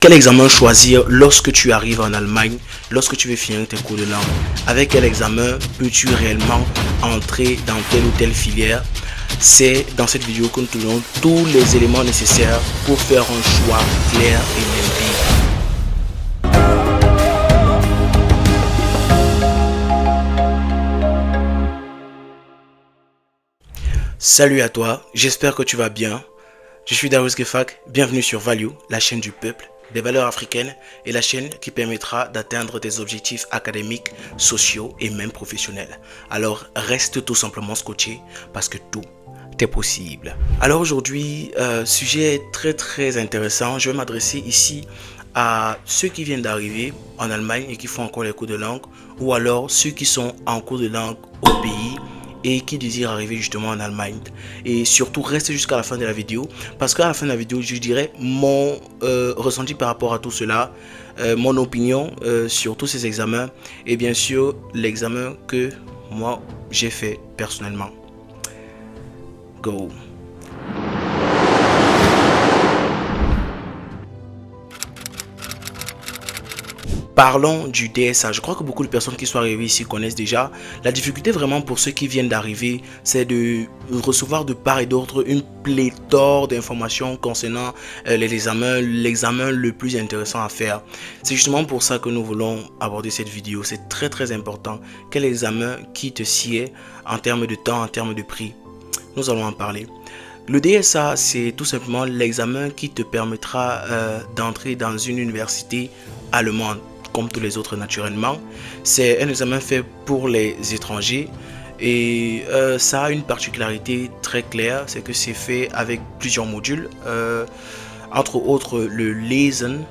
Quel examen choisir lorsque tu arrives en Allemagne, lorsque tu veux finir tes cours de langue? Avec quel examen peux-tu réellement entrer dans telle ou telle filière? C'est dans cette vidéo que nous te donnons tous les éléments nécessaires pour faire un choix clair et limpide. Salut à toi, j'espère que tu vas bien. Je suis Darus Gefak, bienvenue sur Value, la chaîne du peuple, des valeurs africaines et la chaîne qui permettra d'atteindre tes objectifs académiques, sociaux et même professionnels. Alors reste tout simplement scotché parce que tout est possible. Alors aujourd'hui, sujet très intéressant, je vais m'adresser ici à ceux qui viennent d'arriver en Allemagne et qui font encore les cours de langue, ou alors ceux qui sont en cours de langue au pays et qui désirent arriver justement en Allemagne. Et surtout restez jusqu'à la fin de la vidéo, parce qu'à la fin de la vidéo je dirai mon ressenti par rapport à tout cela, mon opinion sur tous ces examens et bien sûr l'examen que moi j'ai fait personnellement. Go! Parlons du DSA. Je crois que beaucoup de personnes qui sont arrivées ici connaissent déjà. La difficulté vraiment pour ceux qui viennent d'arriver, c'est de recevoir de part et d'autre une pléthore d'informations concernant l'examen le plus intéressant à faire. C'est justement pour ça que nous voulons aborder cette vidéo. C'est très important. Quel examen qui te sied en termes de temps, en termes de prix? Nous allons en parler. Le DSA, c'est tout simplement l'examen qui te permettra d'entrer dans une université allemande, comme tous les autres naturellement. C'est un examen fait pour les étrangers et ça a une particularité très claire, c'est que c'est fait avec plusieurs modules, entre autres le Lesen.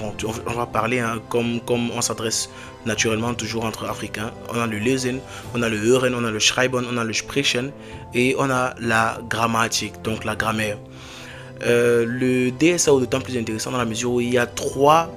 Bon, on va parler comme on s'adresse naturellement toujours entre Africains. On a le Lesen, on a le Hören, on a le Schreiben, on a le Sprechen et on a la grammatique, donc la grammaire. Le DSA est d'autant plus intéressant dans la mesure où il y a trois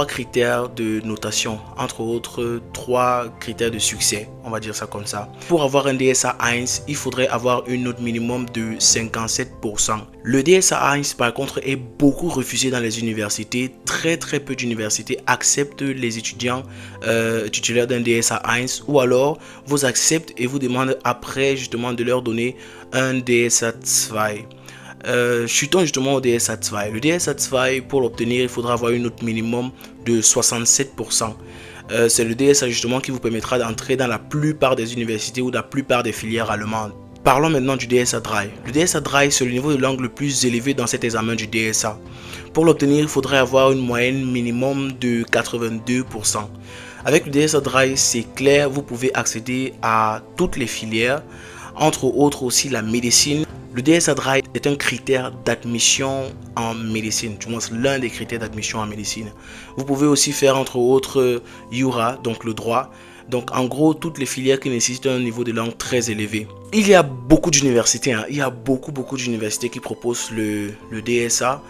critères de notation, entre autres trois critères de succès, on va dire ça comme ça. Pour avoir un DSA 1, il faudrait avoir une note minimum de 57%. Le DSA 1 par contre est beaucoup refusé dans les universités. Très peu d'universités acceptent les étudiants titulaires d'un DSA 1 ou alors vous acceptent et vous demandent après justement de leur donner un DSA 2. Chutons justement au DSA 2. Le DSA 2, pour l'obtenir, il faudra avoir une note minimum de 67%. C'est le DSA justement qui vous permettra d'entrer dans la plupart des universités ou dans la plupart des filières allemandes. Parlons maintenant du DSA 3. Le DSA 3, c'est le niveau de langue le plus élevé dans cet examen du DSA. Pour l'obtenir, il faudrait avoir une moyenne minimum de 82%. Avec le DSA 3, c'est clair, vous pouvez accéder à toutes les filières, entre autres aussi la médecine. Le DSA Drive est un critère d'admission en médecine, du moins l'un des critères d'admission en médecine. Vous pouvez aussi faire entre autres Jura, donc le droit. Donc en gros, toutes les filières qui nécessitent un niveau de langue très élevé. Il y a beaucoup d'universités, il y a beaucoup d'universités qui proposent le DSA.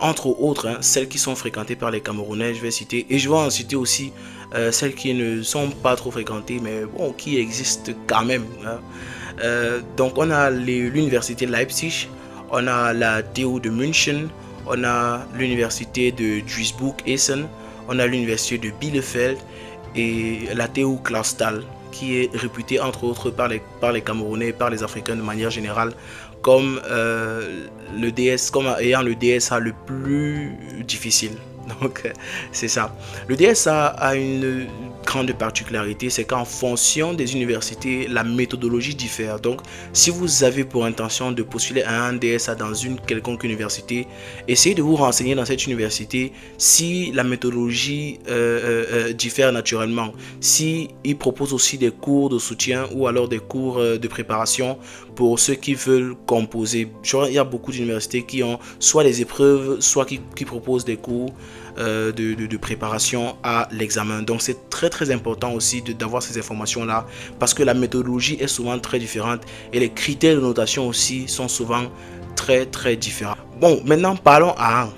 Entre autres, celles qui sont fréquentées par les Camerounais, je vais citer. Et je vais en citer aussi celles qui ne sont pas trop fréquentées, mais bon, qui existent quand même. Donc on a l'université Leipzig, on a la TU de München, on a l'université de Duisburg-Essen, on a l'université de Bielefeld et la TU Clausthal, qui est réputée entre autres par les Camerounais et par les Africains de manière générale comme ayant le DSA le plus difficile. Donc c'est ça. Le DSA a une grande particularité, c'est qu'en fonction des universités, la méthodologie diffère. Donc si vous avez pour intention de postuler à un DSA dans une quelconque université, essayez de vous renseigner dans cette université si la méthodologie diffère naturellement, si ils proposent aussi des cours de soutien ou alors des cours de préparation pour ceux qui veulent composer. Il y a beaucoup d'universités qui ont soit des épreuves, soit qui proposent des cours de préparation à l'examen. Donc c'est très important aussi d'avoir ces informations là, parce que la méthodologie est souvent très différente et les critères de notation aussi sont souvent très différents. Bon, maintenant parlons à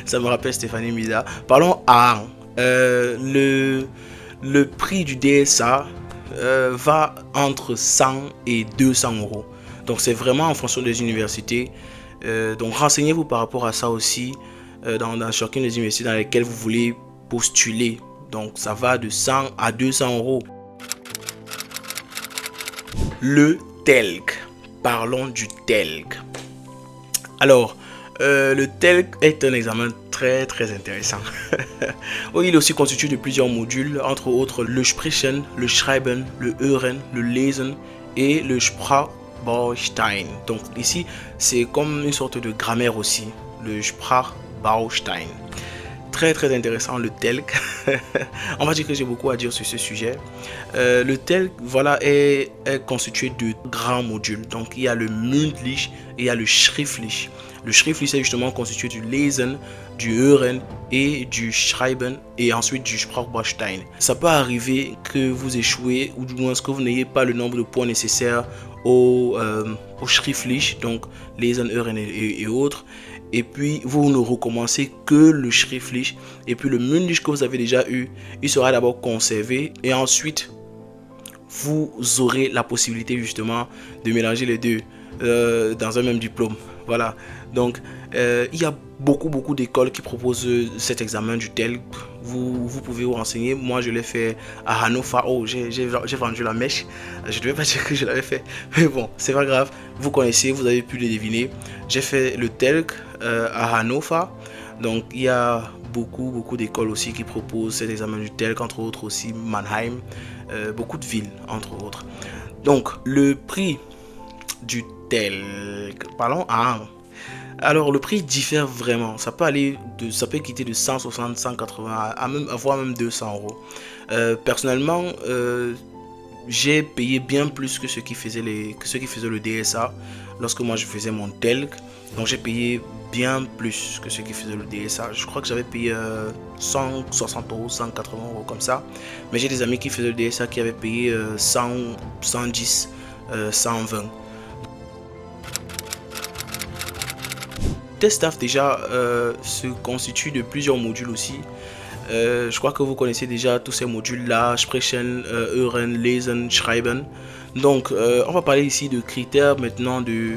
ça me rappelle Stéphanie Misa. Parlons à le prix du DSA va entre 100 et 200 euros. Donc c'est vraiment en fonction des universités. Donc renseignez-vous par rapport à ça aussi dans chacune des universités dans lesquelles vous voulez postuler. Donc ça va de 100 à 200 euros. Le TELC. Parlons du TELC. Alors, le TELC est un examen très intéressant. Oui, il est aussi constitué de plusieurs modules, entre autres le Sprechen, le Schreiben, le Hören, le Lesen et le Sprachbaustein. Donc ici, c'est comme une sorte de grammaire aussi, le Sprachbaustein. Très intéressant le TELC. On va dire que j'ai beaucoup à dire sur ce sujet. Le TELC, voilà, est constitué de grands modules. Donc il y a le Mündlich et il y a le Schriftlich. Le Schriftlich est justement constitué du Lesen, du Hören et du Schreiben et ensuite du Sprachbaustein. Ça peut arriver que vous échouez ou du moins que vous n'ayez pas le nombre de points nécessaires au Schriftlich, donc Lesen, Hören et autres. Et puis vous ne recommencez que le Schriftlich. Et puis le Mündlich que vous avez déjà eu, il sera d'abord conservé. Et ensuite, vous aurez la possibilité justement de mélanger les deux dans un même diplôme. Voilà. Donc, il y a beaucoup d'écoles qui proposent cet examen du TELC. Vous pouvez vous renseigner. Moi, je l'ai fait à Hannover. Oh, j'ai vendu la mèche. Je ne devais pas dire que je l'avais fait. Mais bon, c'est pas grave. Vous connaissez, vous avez pu le deviner. J'ai fait le TELC à Hannover. Donc, il y a beaucoup d'écoles aussi qui proposent cet examen du TELC, entre autres aussi Mannheim. Beaucoup de villes, entre autres. Donc, le prix du TELC. Parlons à alors le prix diffère vraiment, ça peut quitter de 160, 180 voire même 200 euros. Personnellement, j'ai payé bien plus que ceux qui faisaient le DSA lorsque moi je faisais mon TELC. Donc j'ai payé bien plus que ceux qui faisaient le DSA. Je crois que j'avais payé 160 euros, 180 euros comme ça. Mais j'ai des amis qui faisaient le DSA qui avaient payé 100, 110, 120. TestStaff déjà se constitue de plusieurs modules aussi. Je crois que vous connaissez déjà tous ces modules là, Sprechen, Hören, Lesen, Schreiben. Donc on va parler ici de critères maintenant, de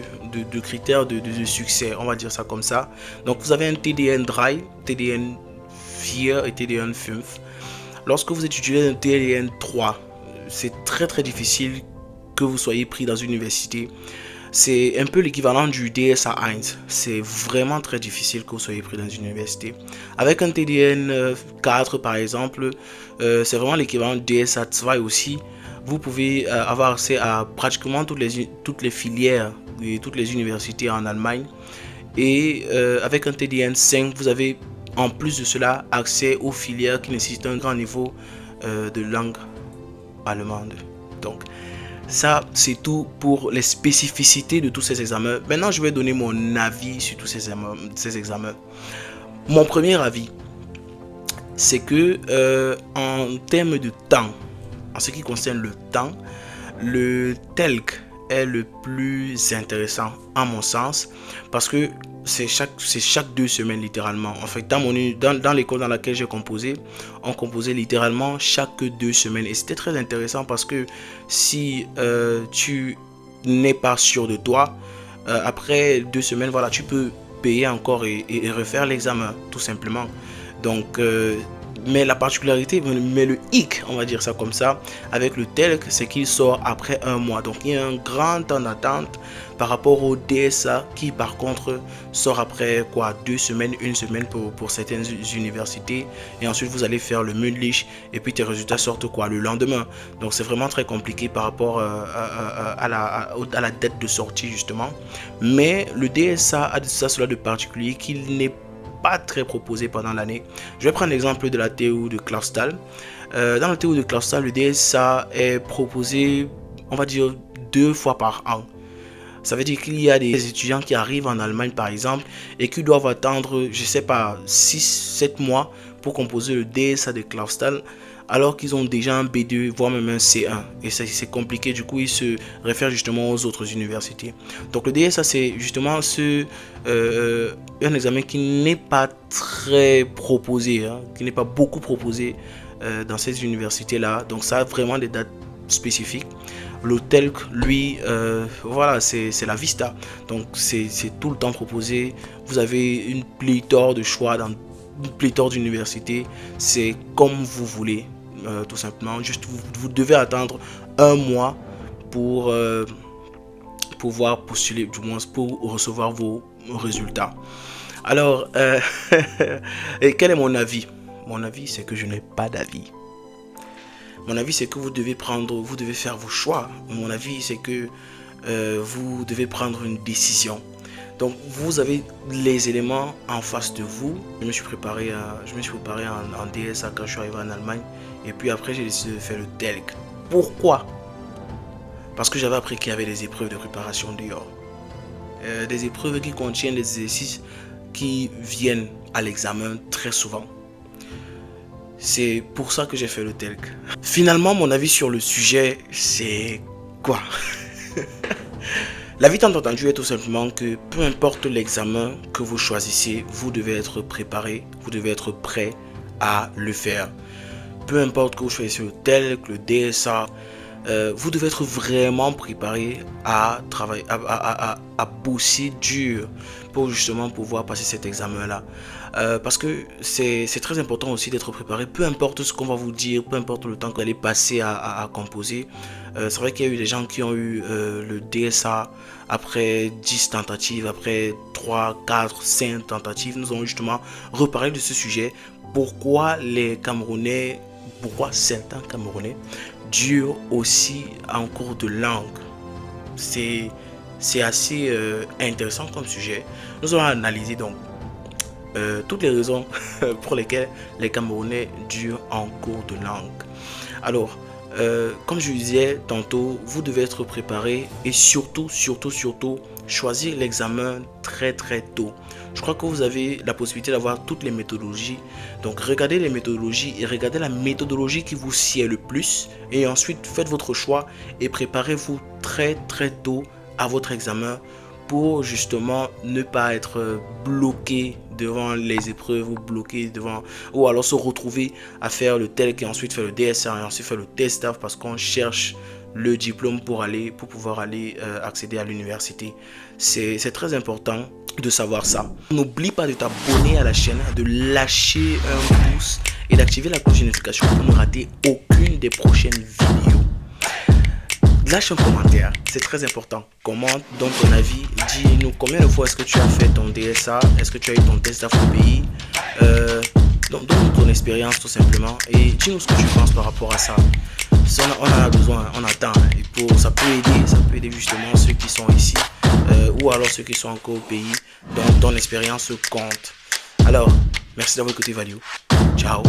critères de succès, on va dire ça comme ça. Donc vous avez un TDN 3, TDN 4 et TDN 5. Lorsque vous étudiez un TDN 3, c'est très difficile que vous soyez pris dans une université. C'est un peu l'équivalent du DSA 1. C'est vraiment très difficile que vous soyez pris dans une université. Avec un TDN 4 par exemple, c'est vraiment l'équivalent du DSA 2 aussi. Vous pouvez avoir accès à pratiquement toutes les filières et toutes les universités en Allemagne. Et avec un TDN 5, vous avez en plus de cela accès aux filières qui nécessitent un grand niveau de langue allemande. Donc, ça, c'est tout pour les spécificités de tous ces examens. Maintenant, je vais donner mon avis sur tous ces examens. Mon premier avis, c'est que en termes de temps, en ce qui concerne le temps, le TELC est le plus intéressant à mon sens parce que c'est chaque 2 semaines littéralement. En fait, dans l'école dans laquelle j'ai composé, on composait littéralement chaque 2 semaines et c'était très intéressant parce que si tu n'es pas sûr de toi, après 2 semaines, voilà, tu peux payer encore et refaire l'examen tout simplement. Donc mais la particularité, mais le hic, on va dire ça comme ça, avec le TELC, c'est qu'il sort après 1 mois. Donc il y a un grand temps d'attente par rapport au DSA qui par contre sort après 2 semaines, 1 semaine pour certaines universités. Et ensuite vous allez faire le Mündlich et puis tes résultats sortent le lendemain. Donc c'est vraiment très compliqué par rapport à la date de sortie justement. Mais le DSA a cela de particulier qu'il n'est pas très proposé pendant l'année. Je vais prendre l'exemple de la TU de Clausthal. Dans la TU de Clausthal, le DSA est proposé, on va dire, 2 fois par an. Ça veut dire qu'il y a des étudiants qui arrivent en Allemagne par exemple et qui doivent attendre, je sais pas, 6-7 mois pour composer le DSA de Clausthal alors qu'ils ont déjà un B2 voire même un C1 et c'est compliqué. Du coup ils se réfèrent justement aux autres universités. Donc le DSA c'est justement un examen qui n'est pas très proposé, qui n'est pas beaucoup proposé dans ces universités là. Donc ça a vraiment des dates spécifiques. Le TELC, lui, voilà, c'est la vista. Donc c'est tout le temps proposé. Vous avez une pléthore de choix dans une pléthore d'universités. C'est comme vous voulez, tout simplement. Juste, vous devez attendre un mois pour pouvoir postuler, du moins pour recevoir vos résultats. Alors, et quel est mon avis? Mon avis, c'est que je n'ai pas d'avis. Mon avis, c'est que vous devez faire vos choix. Mon avis, c'est que vous devez prendre une décision. Donc, vous avez les éléments en face de vous. Je me suis préparé en DSA quand je suis arrivé en Allemagne. Et puis après, j'ai décidé de faire le TELC. Pourquoi? Parce que j'avais appris qu'il y avait des épreuves de préparation dehors. Des épreuves qui contiennent des exercices qui viennent à l'examen très souvent. C'est pour ça que j'ai fait le TELC. Finalement, mon avis sur le sujet, c'est quoi? L'avis tant entendu est tout simplement que peu importe l'examen que vous choisissez, vous devez être préparé, vous devez être prêt à le faire. Peu importe que vous choisissiez le TELC, le DSA, vous devez être vraiment préparé à travailler, à bosser dur pour justement pouvoir passer cet examen-là. Parce que c'est très important aussi d'être préparé, peu importe ce qu'on va vous dire, peu importe le temps que vous allez passer à composer. C'est vrai qu'il y a eu des gens qui ont eu le DSA après 10 tentatives, après 3, 4, 5 tentatives. Nous allons justement reparler de ce sujet. Pourquoi certains Camerounais durent aussi en cours de langue? C'est assez intéressant comme sujet. Nous allons analyser donc toutes les raisons pour lesquelles les Camerounais durent en cours de langue. Alors, comme je disais tantôt, vous devez être préparé et surtout choisir l'examen très tôt. Je crois que vous avez la possibilité d'avoir toutes les méthodologies. Donc regardez les méthodologies et regardez la méthodologie qui vous sied le plus. Et ensuite faites votre choix et préparez-vous très tôt à votre examen pour justement ne pas être bloqué devant les épreuves ou alors se retrouver à faire le TELC et ensuite faire le DSA et ensuite faire le TESTAF parce qu'on cherche le diplôme pour pouvoir aller accéder à l'université. C'est très important de savoir ça. N'oublie pas de t'abonner à la chaîne, de lâcher un pouce et d'activer la cloche de notification pour ne rater aucune des prochaines vidéos. Lâche un commentaire, c'est très important. Commente, donne ton avis, dis-nous combien de fois est-ce que tu as fait ton DSA, est-ce que tu as eu ton test d'AFPI, donne-nous ton expérience tout simplement et dis-nous ce que tu penses par rapport à ça. Si on en a besoin, on attend. Et ça peut aider justement ceux qui sont ici ou alors ceux qui sont encore au pays. Donc ton expérience compte. Alors, merci d'avoir écouté Value. Ciao.